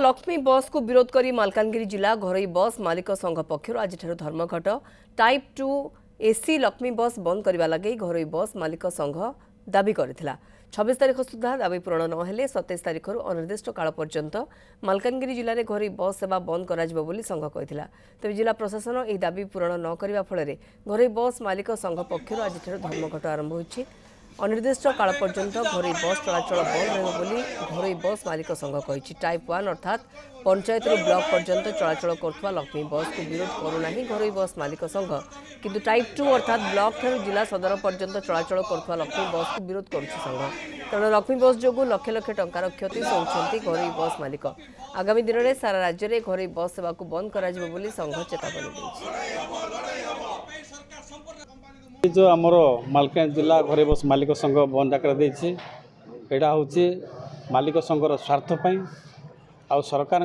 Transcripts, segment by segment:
लक्ष्मी बस को विरोध करी मालकानगिरी जिला घरोई बस मालिक संघ पक्षर आज धर्मघट टाइप 2 एसी लक्ष्मी बस बंद करने लगे घरोई बस मालिक संघ दाबी करथिला। 26 तारिख सुधा दाबी पूरण नहेले 27 तारिख अनिर्दिष्ट काल पर्यंत मालकानगिरी जिले में घरोई बस सेवा बंद कर संघ कहला। तेज जिला प्रशासन यह दाबी पूरण न करने फल घरोई बस मालिक संघ पक्षर आज धर्मघट आरंभ होइछि। अनिर्दिष्ट काल पर्यंत घरोई बस चलाचल बंद रही घरोई बस मालिक संघ कही। टाइप 1 अर्थात पंचायत ब्लॉक पर्यंत चलाचल करुवा लक्ष्मी बस को विरोध करूना घरोई बस मालिक संघ, किंतु टाइप 2 अर्थात ब्लॉक ठारू जिला सदर पर्यंत चलाचल करुवा लक्ष्मी बस को विरोध करुछि संघ। तेणु लक्ष्मी बस जो लक्ष लक्ष टंकार क्षति सहउछंती घरोई बस मालिक। आगामी दिन में सारा राज्य में घरोई बस सेवा को बंद कर संघ चेतावनी देछि। जो आमर मालकान जिला घरे बस मालिक संघ बंद डाकर देछि एटा होछि मालिक संघर स्वार्थपाई आ सरकार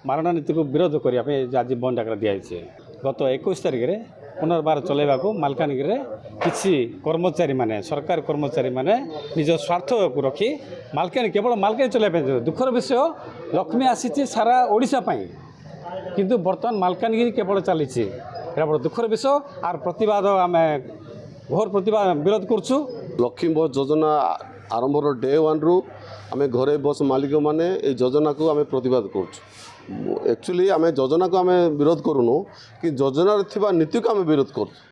मारण नीति को विरोध करने आज बंद डाकर दिखाई। गत 21 तारिख में पुनर्बार चलैवा को मालकानगिरी किसी कर्मचारी माने सरकार कर्मचारी माने निज स्वार्थ को रखी मालकान केवल मालकान चलैया दुखर विषय लक्ष्मी आसी सारा ओडिशा पाई किंतु बर्तमान मालकानगिरी केवल चली बड़ दुखर विषय आर प्रतिवाद आम घोर प्रतिवाद विरोध करुँ। लक्ष्मी बस योजना आरंभ डे 1 रु आम घरे बस मालिक माने ये योजना को आम प्रतिवाद करुँ। एक्चुअली आम योजना को आम विरोध करूँ कि योजना नीति को आम विरोध करूँ।